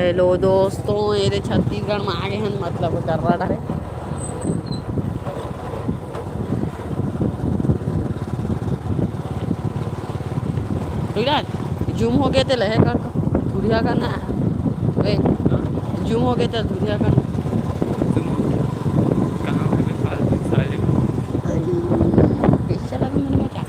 Hello दोस्तों, ये छत्तीसगढ़ में आगे हैं मतलब कर रहा है। ठीक है, जूम हो गए थे लहे कर धुरिया करना है। जूम हो गए थे धुरिया करना। कैसा लगा मैंने बता।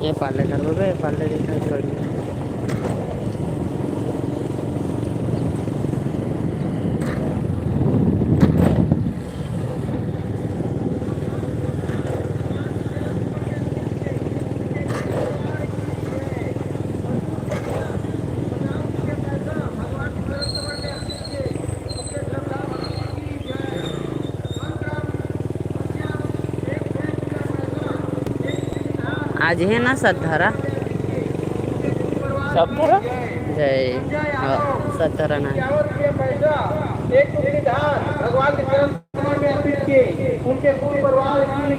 ये पाले कर लो, पाले दिखा छोड़िए। आज है ना सद्धरा सद्धरा जय सद्धरा ना भगवान के चरण में अर्पित किए, उनके पूरे परिवार की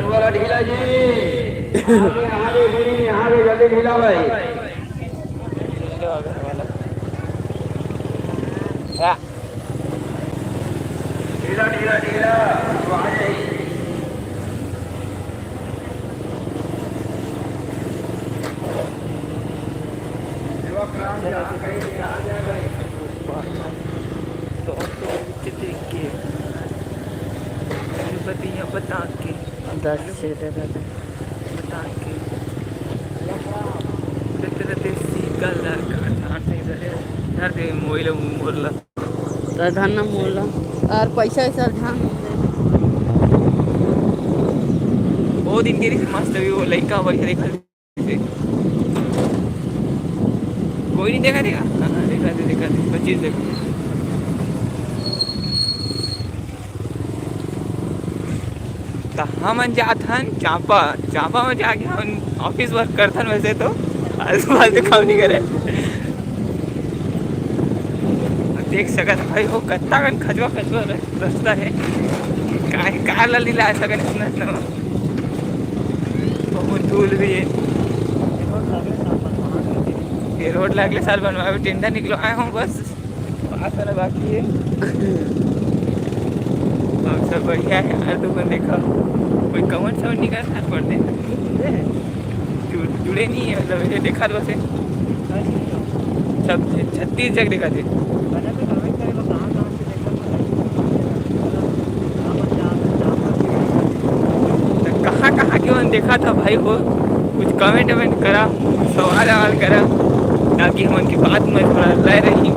वाला ढीला जी यहाँ जल्दी ढीला भाई ढीला ढीला ढीला बता के 10 से बता के धन मोला और पैसा ऐसा ध्यान वो दिन के मस्त वो लड़का बढ़िया देखा कोई नहीं देखा देखा 25 देखा हम जाथन चांपा में जाके हम ऑफिस वर्क करथन वैसे तो आलतू फालतू काम नहीं करे देख सकत भाई हो कत्ता कन खजवा रास्ता है कार ला लीला सकत न बहुत धूल भी है ये रोड लागले साल बनवावे टेंडर निकलो आए हूँ बस बात वाला बाकी है अब सब बढ़िया है यार दुकान देखा कोई कमेंट समझ नहीं कर साथ पढ़ते जुड़े नहीं है मतलब ये देखा तो से सब 36 जगह देखा थे कहाँ क्यों देखा था भाई हो कुछ कमेंट वमेंट करा सवाल करा ताकि हम उनकी बात में थोड़ा लय रही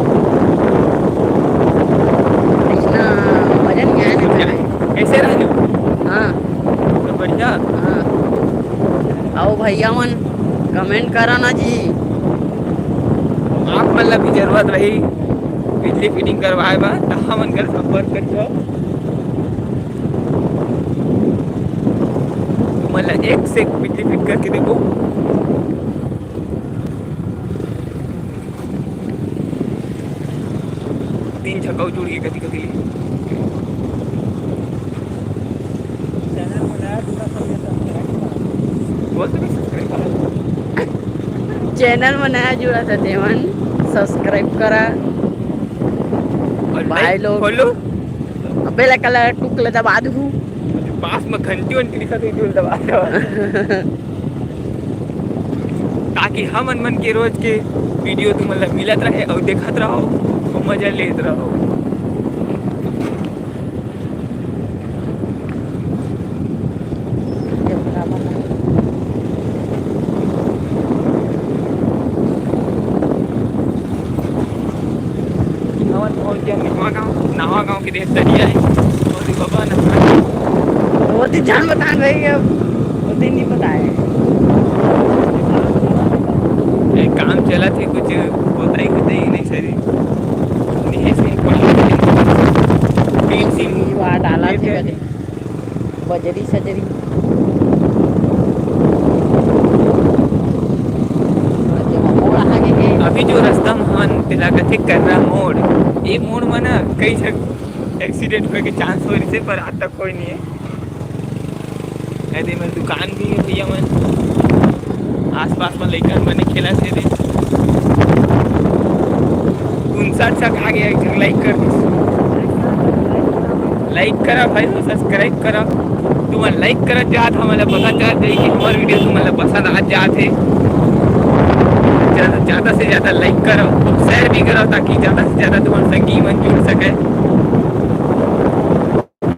कैसे रहे हाँ तो बढ़िया हाँ आओ भैया मन कमेंट करा ना जी। आप मतलब भी जरूरत रही बिजली फिटिंग करवाए बा तो हम कर संपर्क कर मतलब एक से बिजली फिट करके देखो तीन छक्का जुड़ गए कभी कभी चैनल में नया जुड़ा था देवन सब्सक्राइब करा भाई लोग बोलो बेल कलर टुकले दबा दू पास में घंटी वंटी दिखा दबा ताकि हम मन के रोज के वीडियो तुम मतलब मिलत रहे और देखत रहो और मजा लेत रहो फिर एक दरिया है और बाबा नहा वो दिन जान बता रही है, वो दिन नहीं पता है। एक काम चला थे कुछ होता ही नहीं सर नहीं से तीन सिम वहाँ डाला ठीक थे है। कदे बजरी सजरी अभी जो रास्ता मन तेला कथे कर रहा मोड़ ये मोड़ में ना कई जगह एक्सीडेंट होने के चांस हो रही से पर आज तक कोई नहीं है। ऐसे में दुकान भी है भैया मन आसपास में लेकर मैंने खेला से दे 59 आ गया एक लाइक करा भाई सब्सक्राइब करा तुम्हारा लाइक करा जात हमारा पता चल जाए कि हमारे वीडियो तुम्हारा पसंद आ जाते ज़्यादा से ज़्यादा लाइक करो शेयर भी करो ताकि ज़्यादा से ज़्यादा तुम्हारे संगी मन जुड़ सके।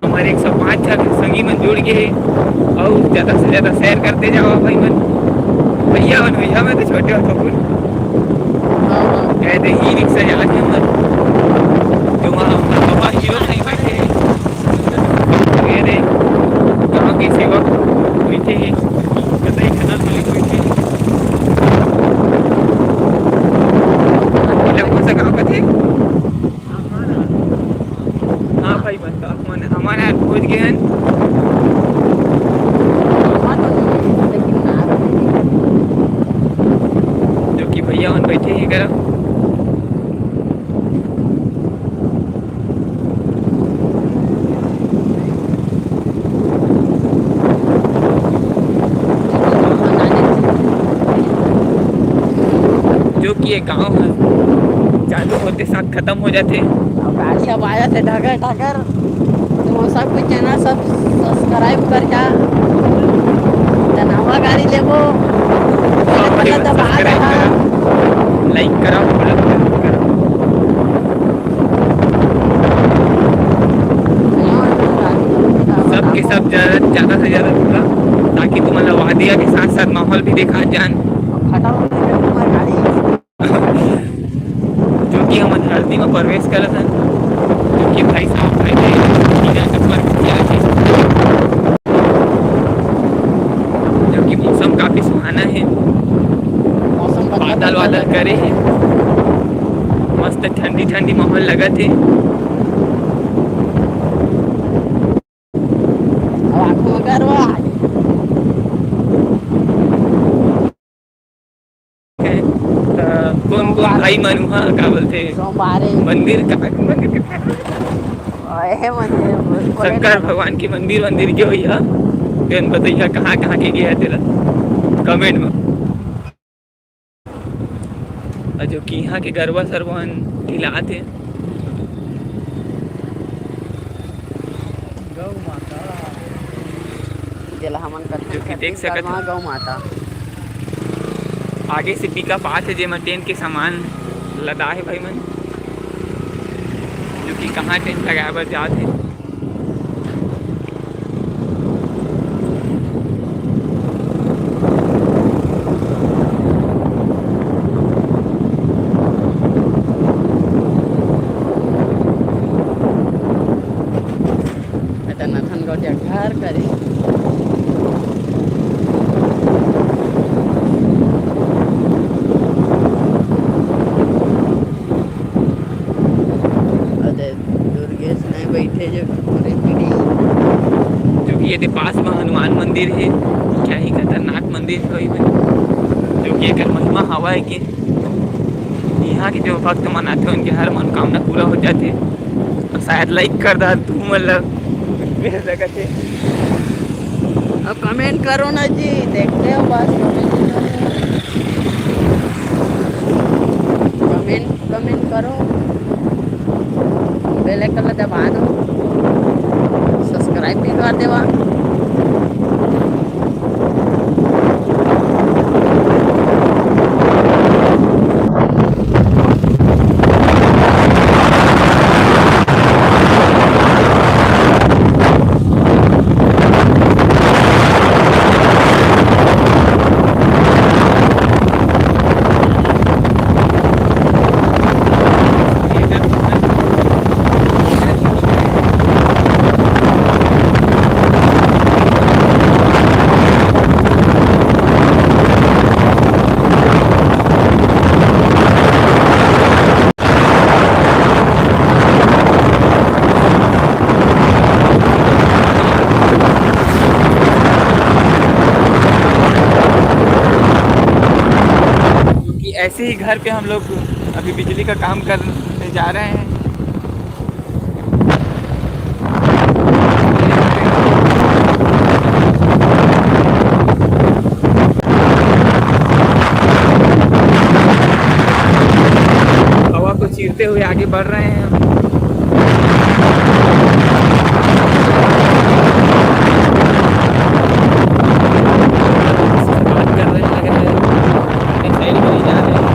हमारे 105 संगी मन जुड़ गए और ज़्यादा से ज़्यादा शेयर करते जाओ भाई मन भैया में तो छोटे हो तो कहते ही रिक्शा जा के मन जो वहाँ पापा हीरो नहीं बैठे मेरे गाँव के सेवक बैठे हैं कतई खाना बैठे गाँव का थे। हाँ भाई बता हमारा खोज गए हैं जो कि भैया वन बैठे ही करा जो कि एक गाँव है चालू होते साथ खत्म हो जाते गाड़ी अब आया थे ढगर ढगर तुम सब कुछ चैनल सब सब्सक्राइब कर जा नवा गाड़ी लेबो लाइक करो सबके सब ज़्यादा से ज़्यादा होगा ताकि तुम्हारा वादिया के साथ साथ माहौल भी देखा जान जो कि हम हल्दी में प्रवेश कर था जो कि भाई साहब भाई जो कि मौसम काफी सुहाना है बादल करे हैं मस्त ठंडी ठंडी माहौल लगा थे कौन भाई मनुहा क्या बोलते मंदिर शंकर भगवान की मंदिर जो है बताइए कहाँ के गया तेरा कमेंट में और जो कि यहाँ के गरबा सरवन ढिलाते जो कि देख सकते गौ माता आगे से पिकअप आते जेमा टेंट के सामान लदा है भाई मन जो कि कहाँ टेंट लगाए बर जाते नथनगढ़ घर करे जो कि ये पास में हनुमान मंदिर है क्या ही खतरनाक मंदिर है जो कि एक महिमा हवा है कि यहाँ के जो भक्त मनाते हैं उनके हर मनोकामना पूरा हो जाते और शायद लाइक कर दा तू मतलब मेरे जगह से अब कमेंट करो ना जी देखते हो बस कमेंट करो बेल आइकन दबा दो सब्सक्राइब भी कर देवा ऐसे ही घर पे हम लोग अभी बिजली का काम करने जा रहे हैं। हवा को चीरते हुए आगे बढ़ रहे हैं हम। बात कर रहे हैं, लग रहा है एक साइड में ही जा रहे हैं।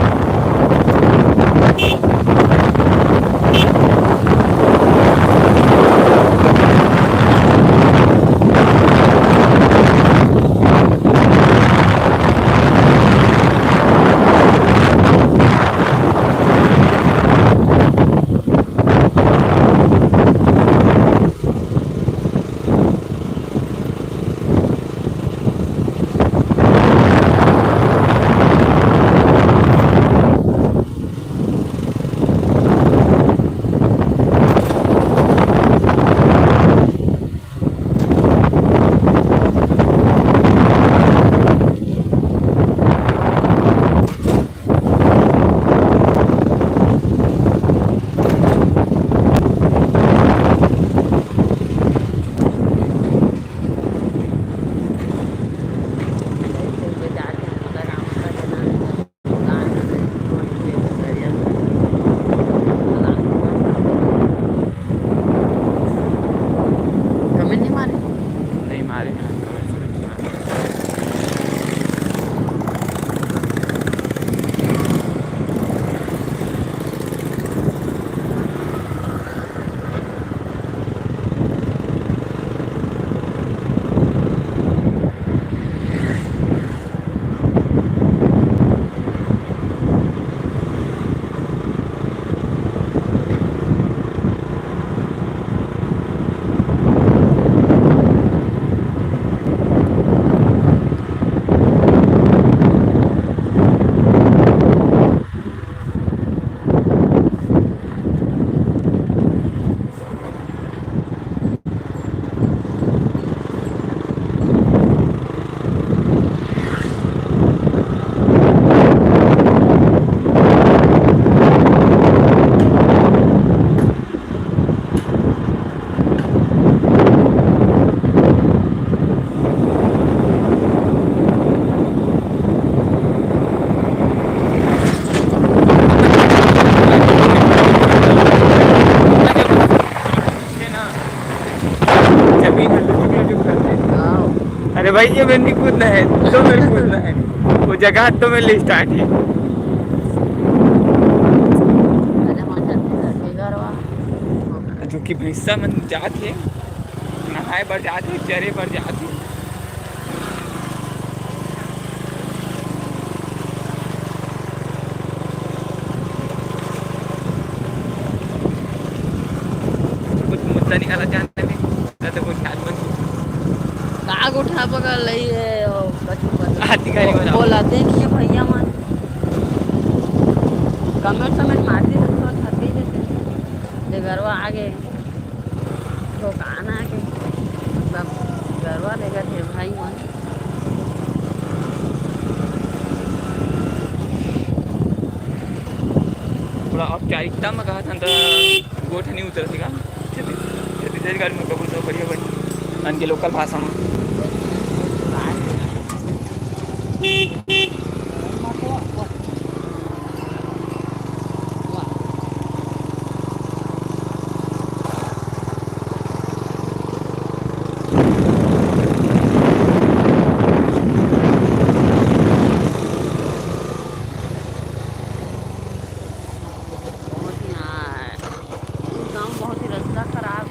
नहीं मारे हैं। अरे भाई ये मैंने कूदना है तो मेरे कूदना है, वो जगह तो मेरे स्टार्ट है। जो कि भैंसा मन जाते नहाए बर जाते चरे बर जाते। कुछ मुद्दा निकाला जानने में तो कुछ काग उठा पकड़ रही है अधिकारी बोला देखिए भैया मन कमेंट समेंट मारती है तो छत्ती देते गरवा आगे ठोकाना के सब गरवा लेगा थे भाई मन थोड़ा औपचारिकता में कहा था गोठ नहीं उतर सका छत्तीसगढ़ में कबूल तो बढ़िया बढ़िया अन के लोकल भाषा में बहुत ही रास्ता खराब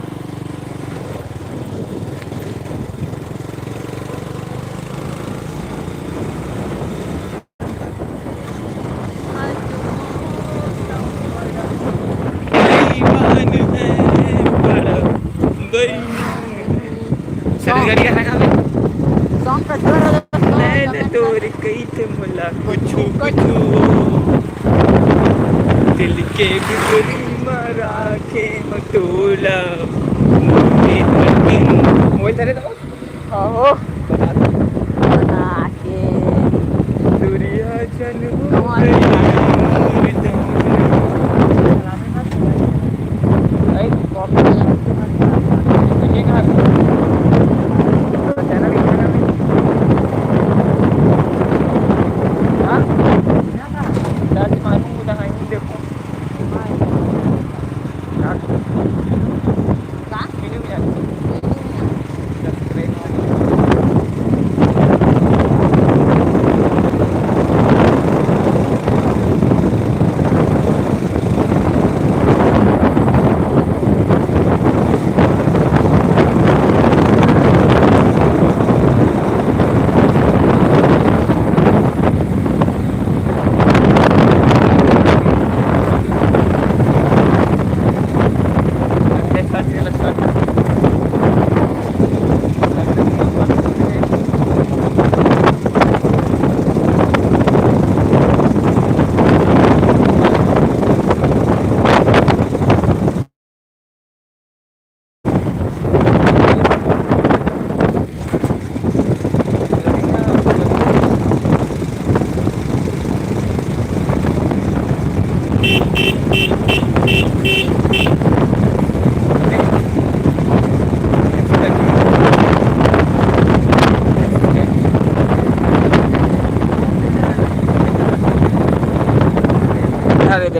दिल के मरा के मतोला मोबाइल धरे तो हो बता बना के सूर्या चल कमाल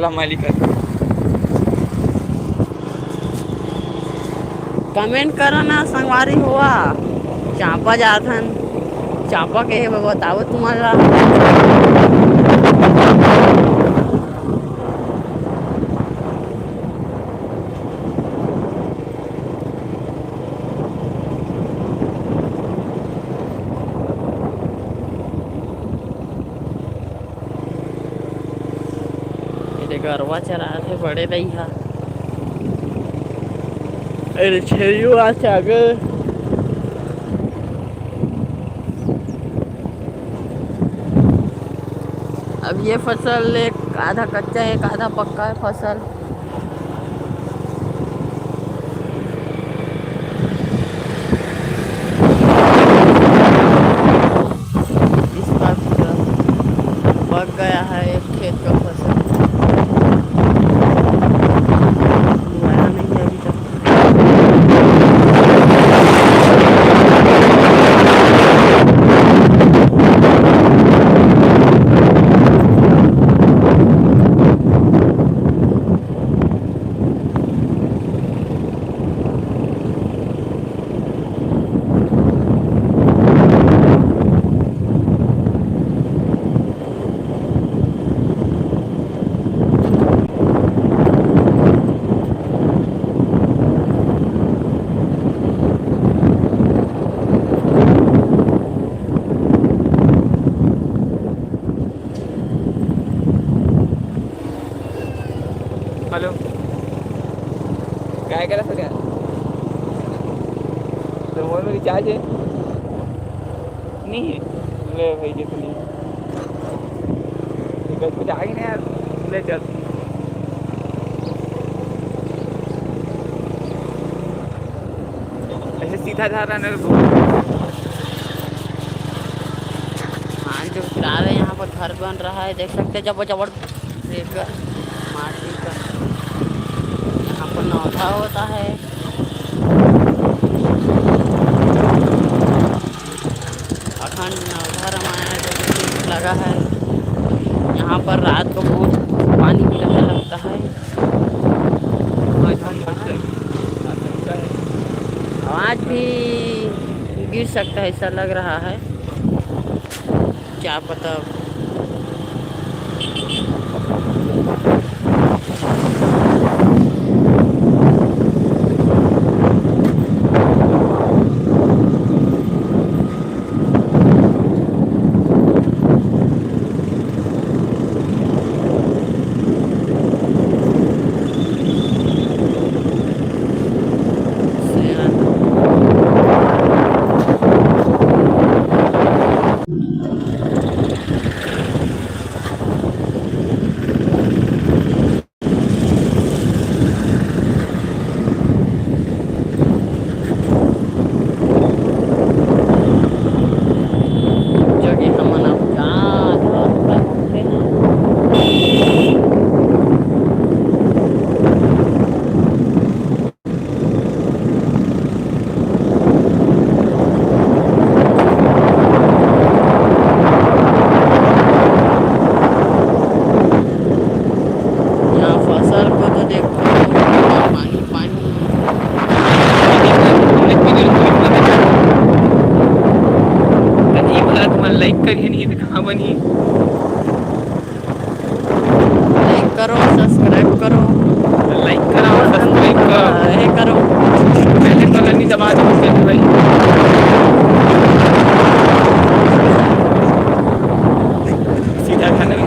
ओला मालिक कमेंट करो ना संगवारी हुआ चापा जाथन चापा के बताओ तुम्हारा ये गरवा चरा थे बड़े रही हा अरे छेरियो आज आगे अब ये फसल एक आधा कच्चा है एक आधा पक्का है फसल इसका पक गया है एक खेत का फसल आया नहीं है अभी तक हेलो काय करा सगळ्या तो मोबाइल में रिचार्ज है नहीं है ले भाई जी तो नहीं कुछ आ ही नहीं यार ले चल ऐसे सीधा जा रहा है हाँ जो फिलहाल है यहाँ पर घर बन रहा है देख सकते हैं जब जबर देकर माटी का यहाँ पर नौधा होता है अखंड नौधा रामायण जो लगा है यहाँ पर रात को बहुत पानी भी लगने लगता है आज भी गिर सकता है ऐसा लग रहा है क्या पता लाइक करिए नहीं तो कहाँ बनी लाइक करो सब्सक्राइब करो लाइक करो सब्सक्राइब करो पहले तो नहीं दबा दो भाई सीधा खाना भी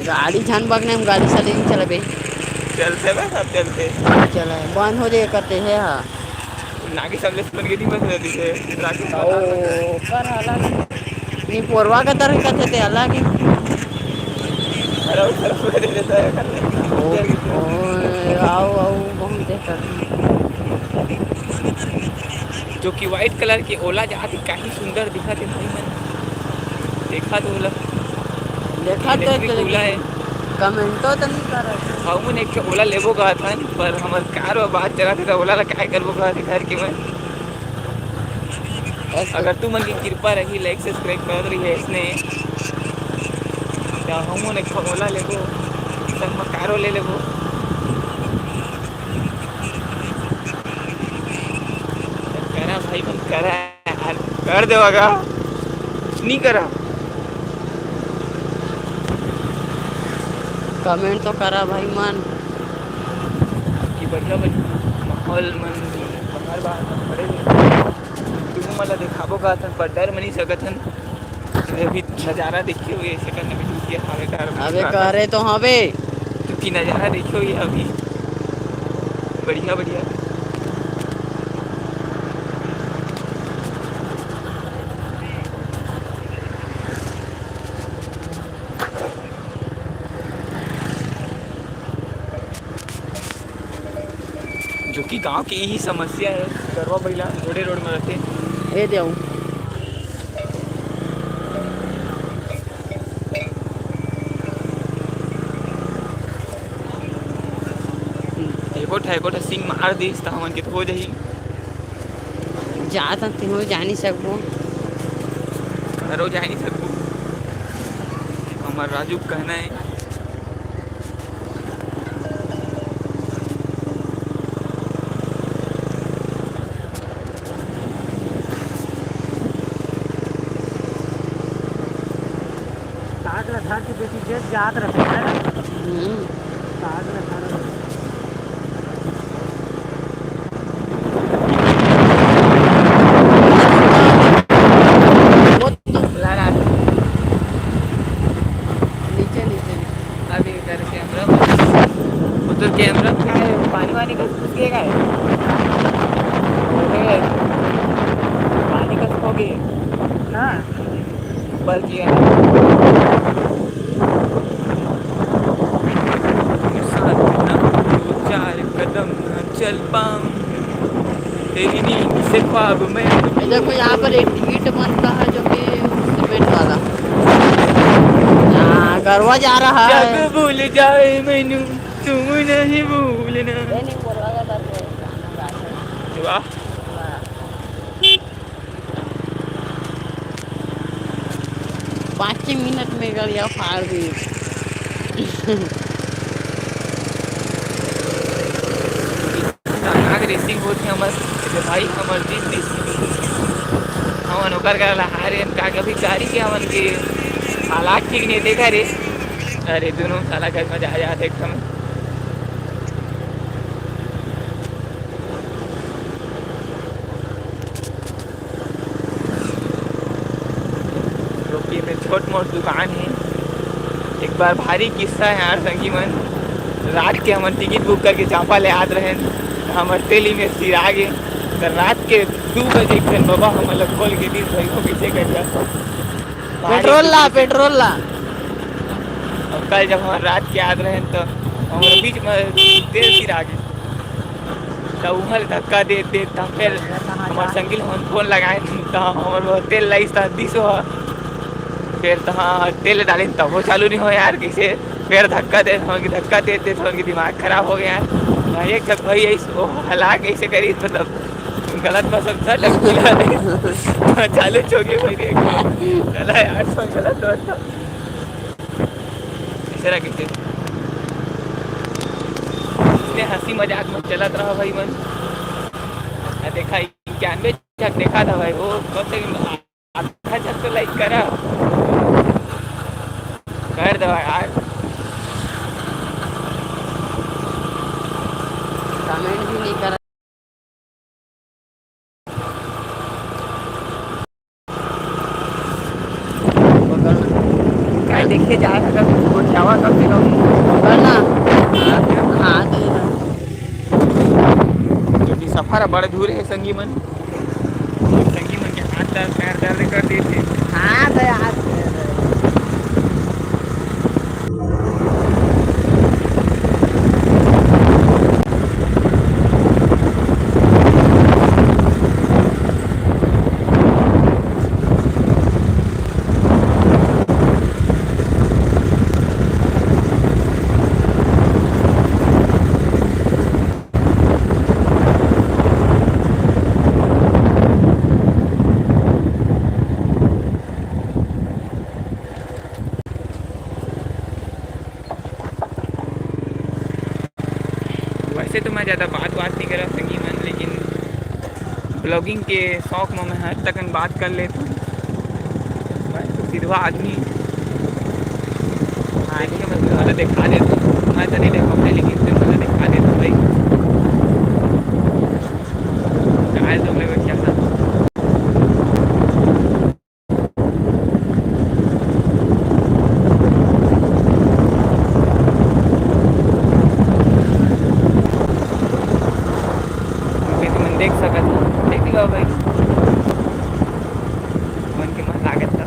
गाड़ी छान बगने में गाड़ी चले नहीं चले चलते बस अब चलते चले बंद हो जाए करते हैं हाँ नाकी सबले बन गई थी बस दिसे कर अलग नहीं पोरवा का तरह कहते थे अलग ही अरे तरफ दे देता है आओ आओ बहुत देखा जो कि वाइट कलर की ओला जाती काफी सुंदर दिखा थे भाई मैंने देखा तो ओला देखा तो ओला है कमेंटो तो नहीं कर रहे हम एक ओला लेबो गया था पर हमारे कार और बात चला था ओला ला क्या करबो गया घर के मैं अगर तू मन की कृपा रही लाइक सब्सक्राइब कर रही है इसने हमो ने ओला लेबो संग में कारो ले लेबो। करा भाई बन करा यार, कर देगा नहीं करा। कमेंट तो करा भाई मन की बढ़िया माहौल मन बाहर बाहर पड़े तुम मला दिखाबो का था पर डर मनी सकथन अभी नज़ारा देखियो ये सेकंड में टूट गया हमें कार अबे कह रहे तो हाँ बे क्योंकि नज़ारा देखियो ये अभी बढ़िया बढ़िया। जो कि गांव की यही समस्या है, गरवा बैला रोडे रोड में रहते। ए देऊ एकोठा सिंह मार दी तो हमन के तो हो जाही। जा सकती हो जा नहीं सकबो घरों जा नहीं सकूँ हमार राजू का कहना है। धार की बेटी जेठ जात रहते है ना साग रखा नीचे नीचे अभी इधर कैमरा उधर कैमरा का है पानी वानी का घुस गया है पानी का हो गया हाँ बल्कि चार कदम चल पाऊं तेरी नींद से ख्वाब में। देखो यहाँ पर एक ईंट बनता है जो कि सीमेंट वाला गरवा जा रहा है। जब भूल जाए मैनू तुम नहीं भूलना। वाह 5 मिनट में गलिया फाड़ दी। रेसिंग होती हमारे भाई हमारे दिन हमन ओकर कर हारे का कभी गाड़ी के हमन के हालात ठीक नहीं देखा रे। अरे दोनों साला घर में जा जाते एकदम रोकी में छोट मोट दुकान है। एक बार भारी किस्सा है यार संगी मन रात के हमन टिकट बुक करके चांपा ले आत रहे हमारे तेली में सिर आगे तो रात के 2 बजे एक बाबा हम लोग खोल के दी भाई को पीछे कर जा पेट्रोल ला और कल जब हमारे रात के याद रहे तो हमारे बीच में तेल सिर आगे तो उमर धक्का दे था फिर हमारे संगिल हम फोन लगाए तो हमारे तेल लाई था 200 फिर तो हाँ तेल डाले तब वो चालू नहीं हो यार किसे फिर धक्का देते तो उनकी दिमाग खराब हो गया यार। एक जब भाई ऐसे हलाक ऐसे करी मतलब गलत मौसम था चालू चौकी मेरी चला यार तो गलत होता ऐसे कैसे इसने हंसी मजाक में चलत रहा भाई मन देखा 91 तक देखा था भाई वो अच्छा छत तो लाइक करा कर दो यार कमेंट भी नहीं करा। क्या देखे जा रहा वो जावा कब से कब पकड़ना हाँ दे रहा क्योंकि सफारा बड़े दूर है संगी मन के हाथ दर्द पैर दर्द कर देते हाँ दे हाथ ब्लॉगिंग के शौक में मैं हर तक बात कर लेता हूँ। मैं तो सीधा आदमी देखिए मैं तुम्हारा दिखा देता हूँ। मैं तो नहीं देखा भाई, लेकिन तुम्हारा दिखा देता हूँ भाई। क्या तुम लोग क्या था तुम देख सकत हो, देख लो भाई मन के मन लागत था।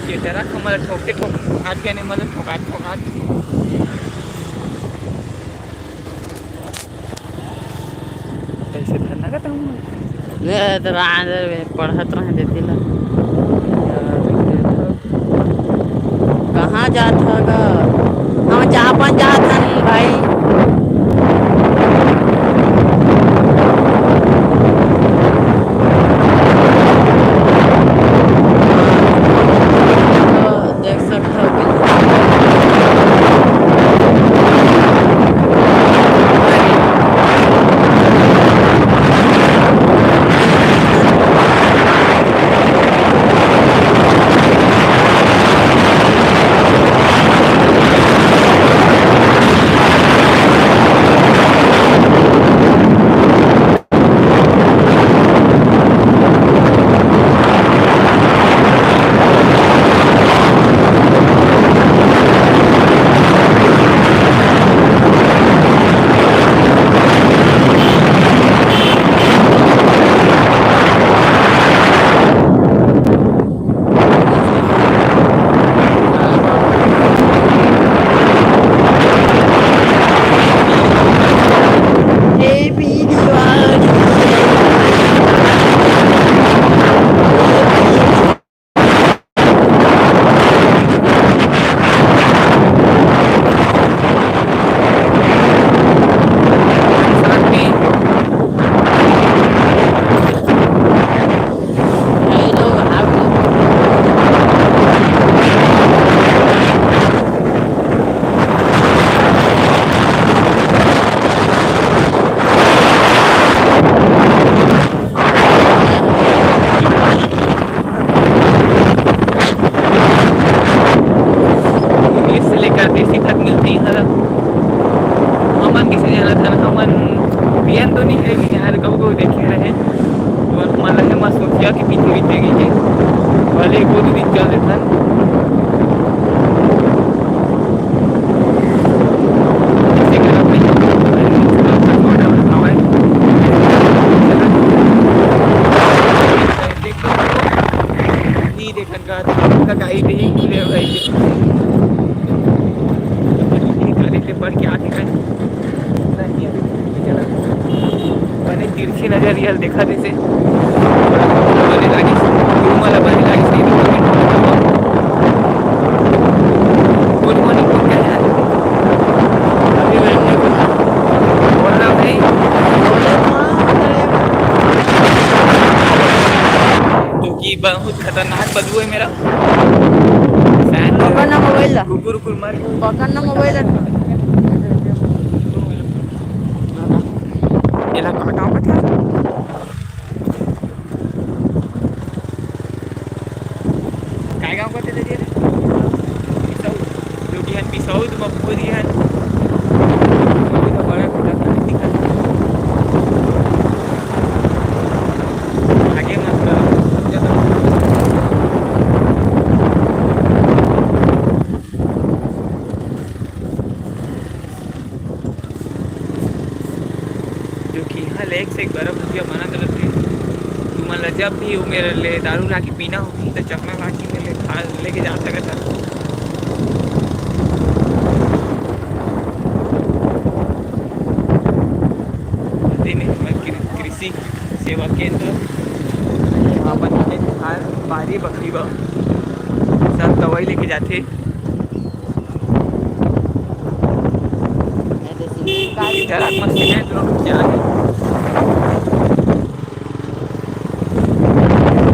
ये तेरा मला ठोकते हाथ के नहीं मतलब ठोका कैसे धरना का हूँ ले तेरा आंदर पढ़त रहे देती ला कहाँ जात हगा हम जापान जात हन भाई। देख सकते हो सोचिया कि पीछे बीतेगी जे भले एक दो दिन चल देता तिरछी नजर रियल देखा जैसे मला बनी लागी सही गुड मॉर्निंग को क्या है अभी बैठने को बोल रहा भाई क्योंकि बहुत खतरनाक बदबू है मेरा पकड़ना मोबाइल कुकुर कुकुर मार पकड़ना मोबाइल ये ला काटा हुआ था काय गाव का त्याचं रे पिसौ जोगी हन पिसौ मगपुरी हन बड़ा खुला दिखा आगे मत जो कि यहाँ लेक से एक बर्फ रुपया बना कर रखते तुम्हारा जब भी वो मेरे ले दारू ला के पीना होगी तो चकना लाठी में ले खा लेके जा सकता कृषि सेवा केंद्र वहाँ बनाने खार बारी बकरी व सब दवाई लेके जाते इधर आत्मा सीमेंट लोग क्या है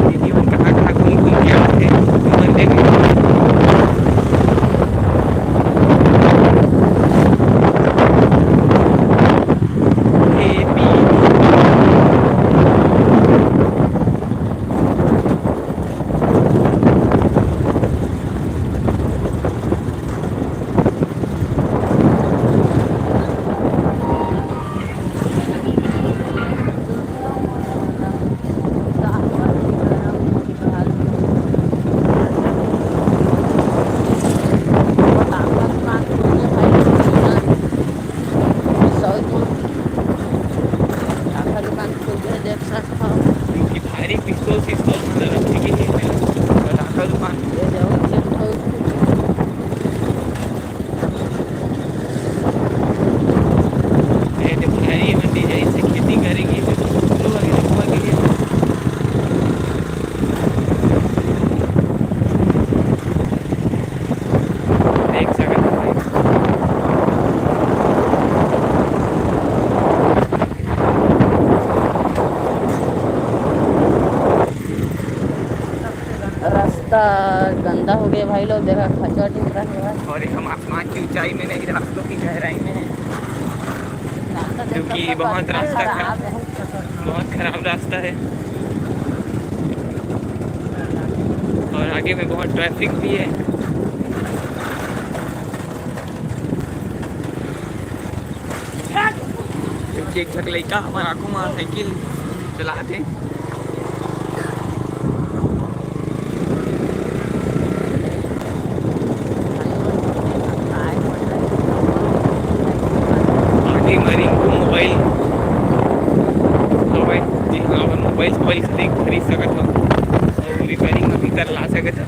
दीदी उन कहाँ कहाँ घूम घूम के आते बंदे रास्ता गंदा हो गया भाई लोग, देखा खचा टिकरा है और हम आसमान की ऊंचाई में नहीं रास्तों की गहराई में हैं क्योंकि बहुत रास्ता बहुत खराब रास्ता है और आगे में बहुत ट्रैफिक भी है। क्योंकि एक लड़का हमारा आंखों में साइकिल चलाते मोबाइल मोबाइल खरीद सकत हो और रिपेयरिंग में भी कर ला सकत हो।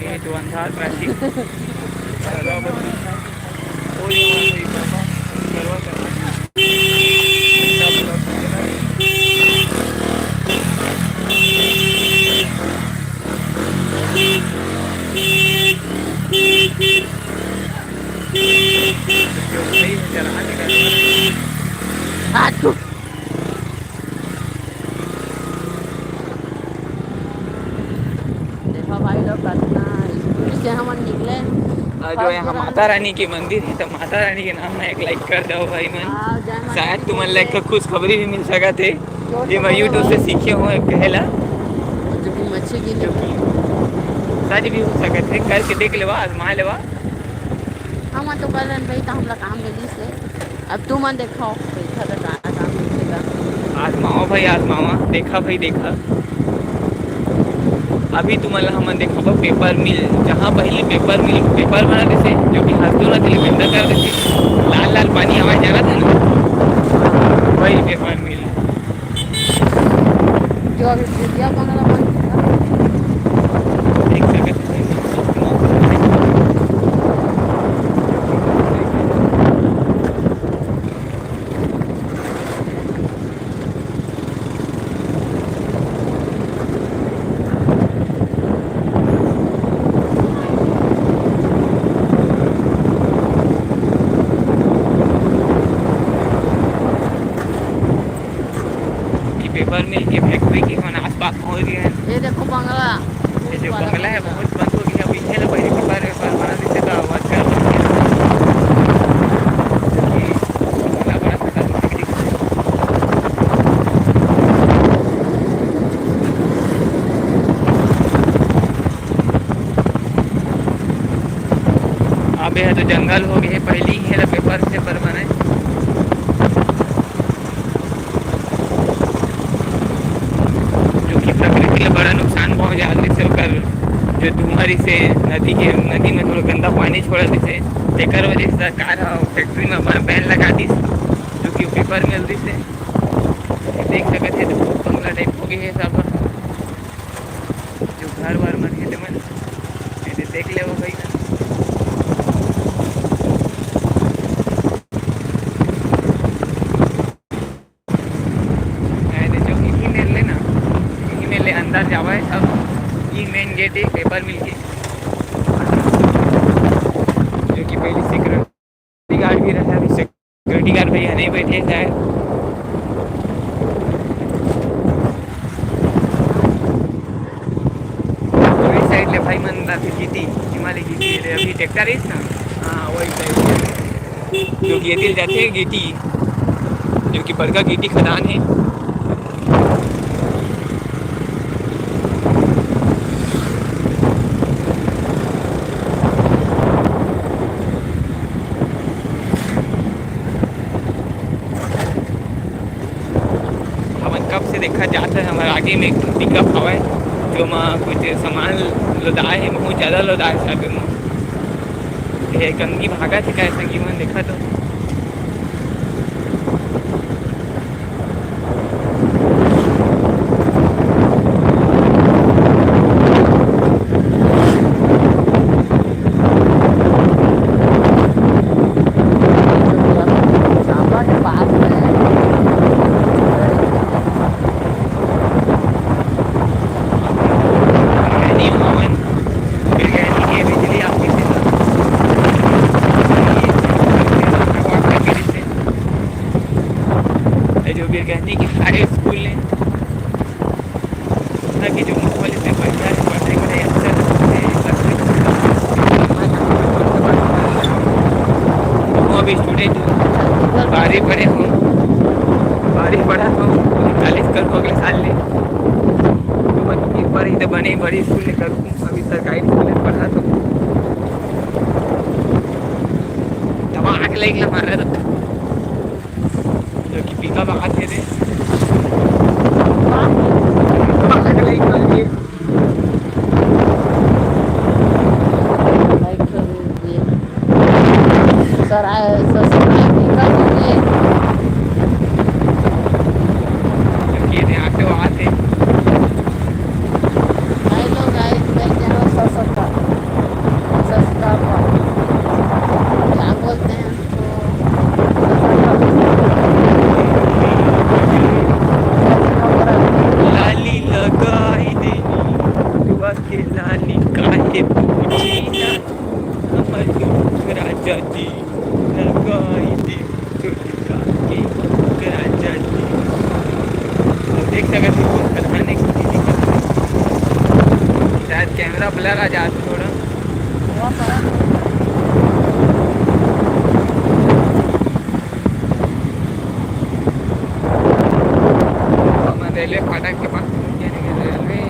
ये तो अंधार ट्रैफिक देखो भाई लोग कितना स्पीड से हम निकले। जो यहाँ माता रानी की मंदिर है तो माता रानी के नाम में एक लाइक कर दो भाई मन, शायद तुम लाइक का खुश खबरी भी मिल सका थे ये मैं यूट्यूब से सीखे हुए कहला जो कि मच्छी की सच भी हो सके थे करके देख लेवा आजमा लेवा। हम तो कर रहे भाई तो हम लोग काम मिली से अब तुम मन देखो पैसा तो काम मिलेगा। आजमाओ भाई आजमावा देखा भाई देखा अभी तुम्हारा हम देखा पेपर मिल जहाँ पहले पेपर बनाते थे जो कि हंस दो ना दिल गंदा कर देते लाल लाल पानी हवा जाना था ना वही पेपर मिल जो अभी भुजिया बंगला देख सकते पेपर मिल के फैक्ट्री की आसपास पहुँच गए हैं। ये देखो बंगला, ये जो बंगला है बहुत बंद हो गया। पीछे ना पहले पेपर बना देते तो आवाज कर अबे है तो जंगल हो गए पहले ही है पेपर से पर बने जो कि प्रकृति का बड़ा नुकसान पहुँच जाते से होकर जो धुआरी से नदी में थोड़ा गंदा पानी छोड़ा से एकर वजह से सरकार फैक्ट्री में बैन लगा दी जो कि पेपर मिल रही से देख सकते थे तो बहुत बंगला टाइप हो गए है सब जो घर वर मन है मन देख ले वो भाई जो यही मेल ले अंदर जावा है सब ये मेन गेट है पेपर मिल के जो कि पहले सिक्योरिटी गार्ड भी रहा है सिक्योरिटी गार्ड भैया नहीं बैठे शायद भाई मन जीती हिमालय जीती अभी ट्रैक्टर है ना हाँ वही साइड जो गेटी जाते हैं गेटी जो कि बड़का गेटी खदान है हमन कब से देखा जाता है हमारे आगे में पिकअप हवा है जो कुछ सामान लदाए है बहुत ज़्यादा लदाए साहब में गंगी भागा थे क्या संगी मन देखा तो कहने की सारे स्कूल ने कि जो माहौल इसमें बढ़िया है पढ़ने को नहीं अच्छा वो अभी स्टूडेंट बारहवीं पढ़े हूँ बारहवीं पढ़ा हूँ 40 करूँ अगले साल में तो मैं एक बार ही तो बने बड़ी स्कूल में करूँ अभी सरकारी स्कूल में पढ़ा तो दिमाग लग हमारा तो जो कि पिकअप आते थे सर आए जाती लगाई दे चुटका के करा जाती देख सकते हो खाने की शायद कैमरा ब्लर आ जाता थोड़ा रेलवे फाटक के पास रेलवे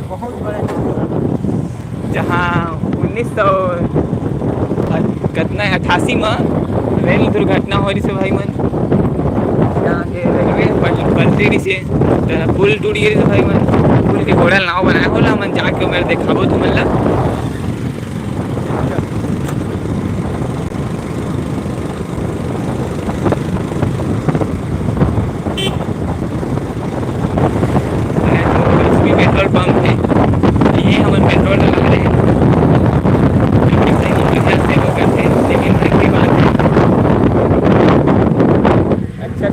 बहुत बड़ा जहाँ 1988 में रेल दुर्घटना हो रही से भाई मन यहाँ के रेलवे पलटी रही से पुल टूट गई से भाई मन पुल के घोड़ा नाव बनाया होला मन जाके मेरे देखाबो तो मन ला पेट्रोल पंप है ये हम पेट्रोल डला रहे हैं लेकिन की बात है अच्छा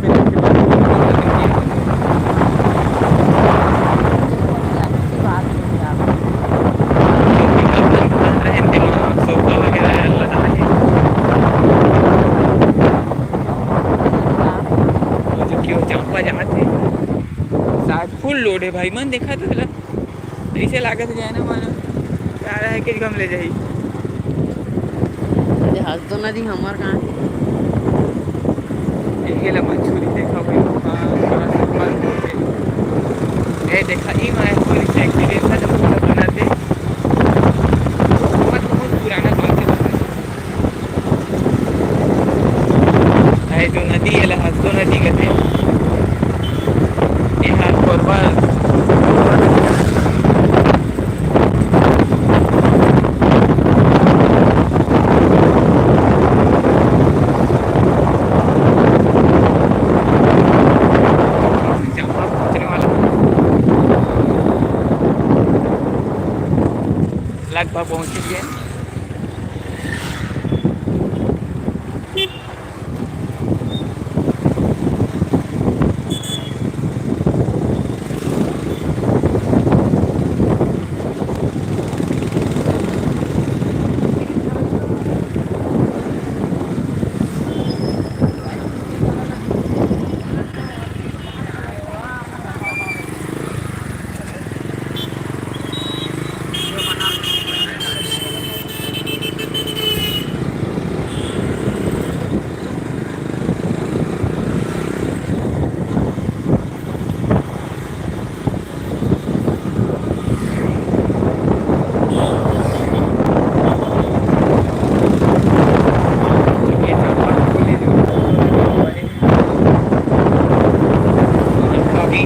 सोफा वगैरह लगा है जो कि वो चांपा जाते शायद फुल लोड है भाई मन देखा तो ऐसे लागत जाए ना मानो क्या रहा है कि हम ले जाइए हंस तो नदी हमार कहाँ है मंचूरी देखा भाई ये देखा ई मैं पुलिस एक्सीडेंट था जब पूरा बनाते मत बहुत आज तो नहीं दिखते यहाँ कोरबा जहाँ पहुँचने वाला लगभग पहुँच गए।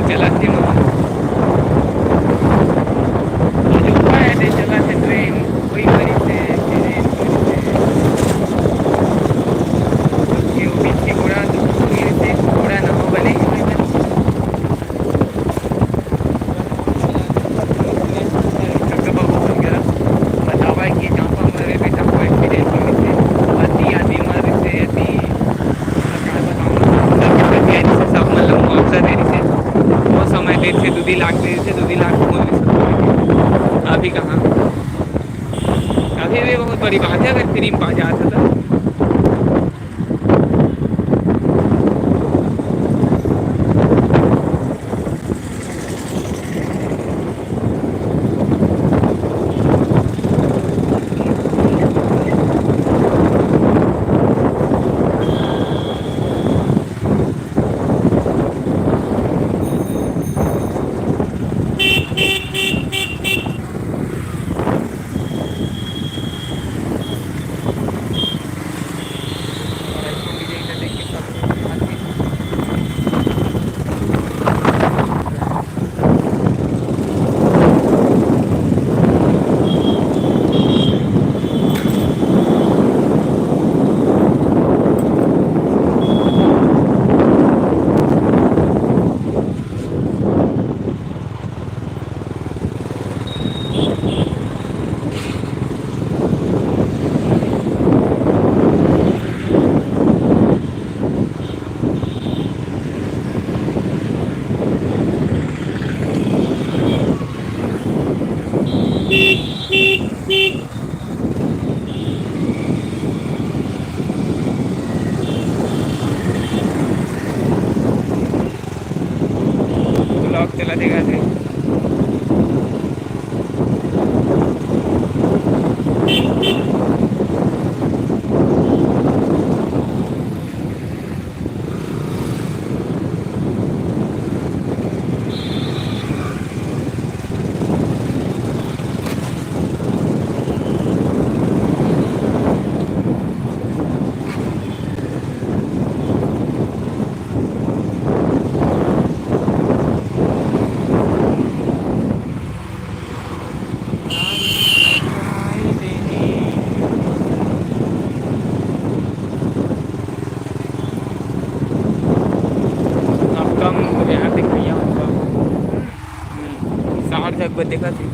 चलाते चलाते ट्रेन वही पीछे घोड़ा घोड़ा न हो भले बतावा कि जहाँ पर मरे बेटा को एक्सीडेंट हुए थे आधी आधी मर से आधी क्या बताऊँ सब मतलब मुआवजा दे रही थे वो समय देर से 2 लाख दे रही थे 2 लाख बोल अभी कहाँ अभी भी बहुत बड़ी बात है अगर फ्री में पा जाता था। ब्लॉग चला देगा थे लगभग देखा थी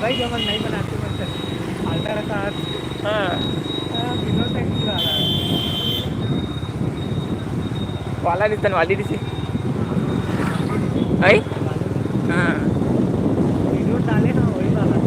भाई जब नहीं बनाते मतलब हल्का रखा किलो टैक्सी वाला रिटर्न वाली थी आई हाँ वीडियो डाले ना वही वाला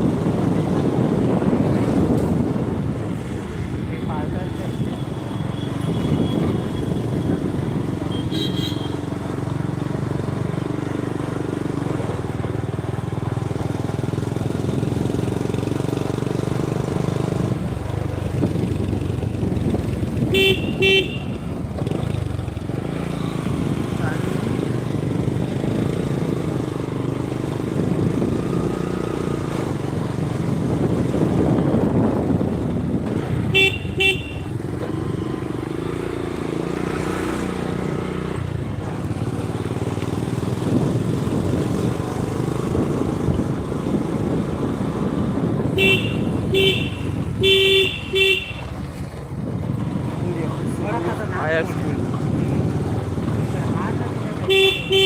जी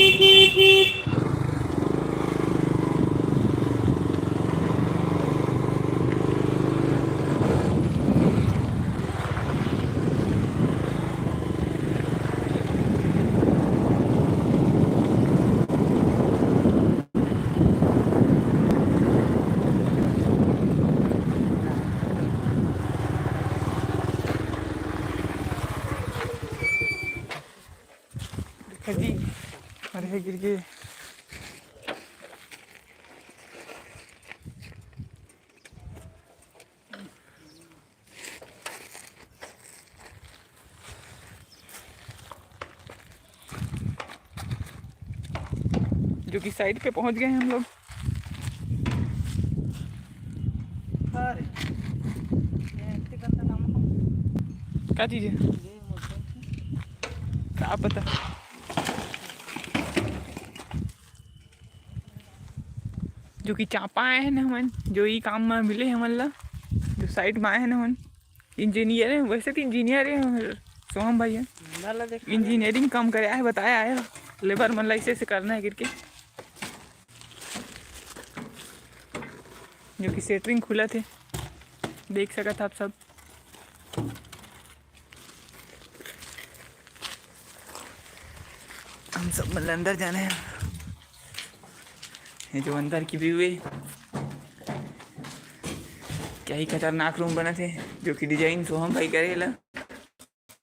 अरे गिर गए। जो कि साइड पे पहुंच गए हैं हम लोग। क्या चीज़ है क्या पता। जो कि चापा आए हैं ना हमन, जो ये काम में मिले हमन ला, जो साइड में आए हैं ना हमन इंजीनियर है, वैसे तो इंजीनियर है सोहम भाई है, इंजीनियरिंग काम करे है, बताया है लेबर मन ला ऐसे करना है करके। जो कि सेटरिंग खुला थे, देख सका था आप सब। हम सब मतलब अंदर जाने हैं। ये जो अंदर की व्यू है, क्या ही खतरनाक रूम बना थे। जो कि डिजाइन सोहम भाई करेला,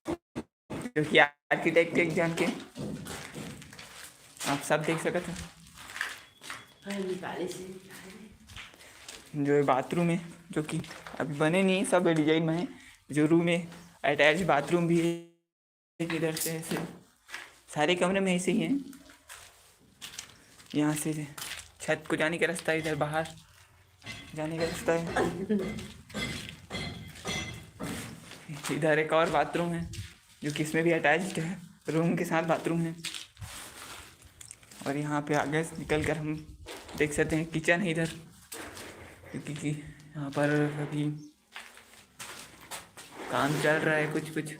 जो कि आर्किटेक्ट एक जान के आप सब देख सकते हैं। जो है बाथरूम है, जो कि अभी बने नहीं, सब डिजाइन में है। जो रूम है अटैच बाथरूम भी है। इधर से ऐसे सारे कमरे में ऐसे ही हैं। यहाँ से छत को जाने का रास्ता है, इधर बाहर जाने का रास्ता है। इधर एक और बाथरूम है, जो कि इसमें भी अटैच्ड है, रूम के साथ बाथरूम है। और यहाँ पे आगे निकल कर हम देख सकते हैं किचन है इधर, क्योंकि यहाँ पर अभी काम चल रहा है कुछ कुछ।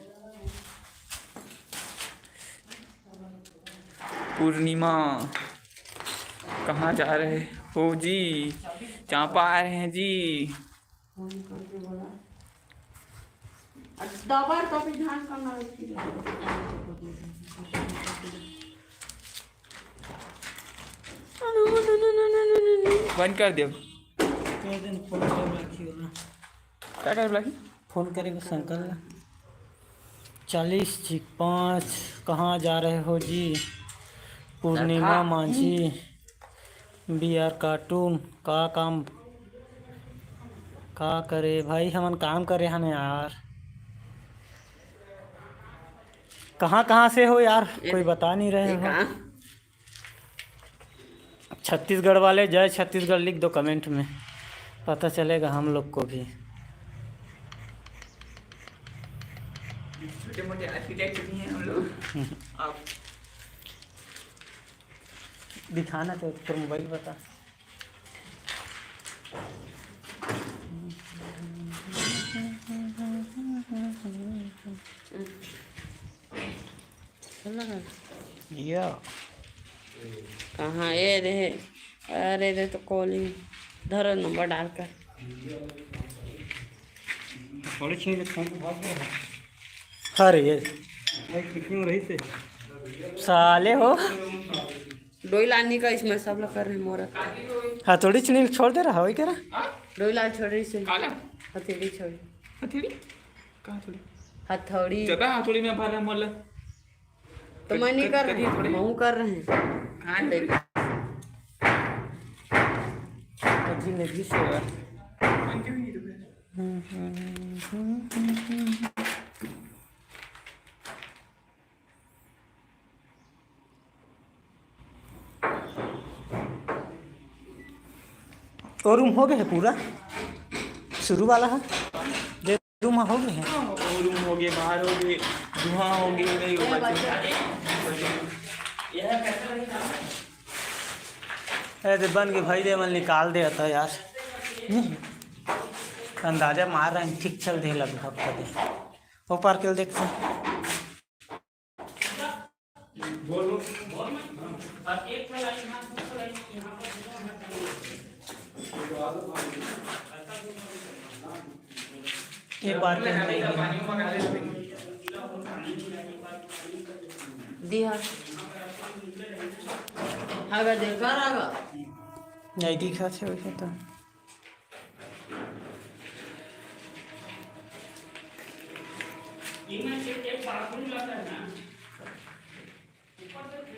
पूर्णिमा कहाँ जा रहे हो जी? चांपा आ रहे हैं जी। बंद कर दो। क्या कर बोला? फोन करेगा शंकर 40-5 कहाँ जा रहे हो जी? पूर्णिमा मांझी BR कार्टून का काम का करे भाई, हमन काम करे हन यार। कहाँ कहाँ से हो यार, कोई बता नहीं रहे हो। छत्तीसगढ़ वाले जय छत्तीसगढ़ लिख दो कमेंट में, पता चलेगा हम लोग को भी। छोटे मोटे आर्किटेक्ट भी हैं हम लोग। आप दिखाना तो फिर मोबाइल बता। या कहाँ ये रहे? अरे रे तो कॉलिंग धरो नंबर डालकर। अरे ये साले हो डोइलानी का इसमें सब लोग कर रहे हैं मोरा। हाँ थोड़ी चुनी छोड़ दे रहा हो क्या? डोइला छोड़ रही से काला हथेली छोड़ी। हथेली कहाँ थोड़ी हथौड़ी ज्यादा हथौड़ी में भर मोल तो मैं नहीं कर रही, हम कर रहे हैं। कहाँ देख जिंदगी से और रूम हो गए है पूरा, शुरू वाला है रूम हो गए हैं। रूम हो गए, बाहर हो गए, धुआं हो गए, नहीं होगा। ऐसे बन के भाई दे मन निकाल दे था यार। अंदाजा मार रहे हैं, ठीक चल दे लगभग कभी वो पार के देखते बोलो बोल मत। और एक वाला यहाँ दूसरा यहाँ पर दोनों हाथ डालो। एक बार पे नहीं पानी में डाले दिया हागा देखा रागा नहीं दिखा थे वैसे तो इनमें से एक बाथरूम लगा है ना ऊपर से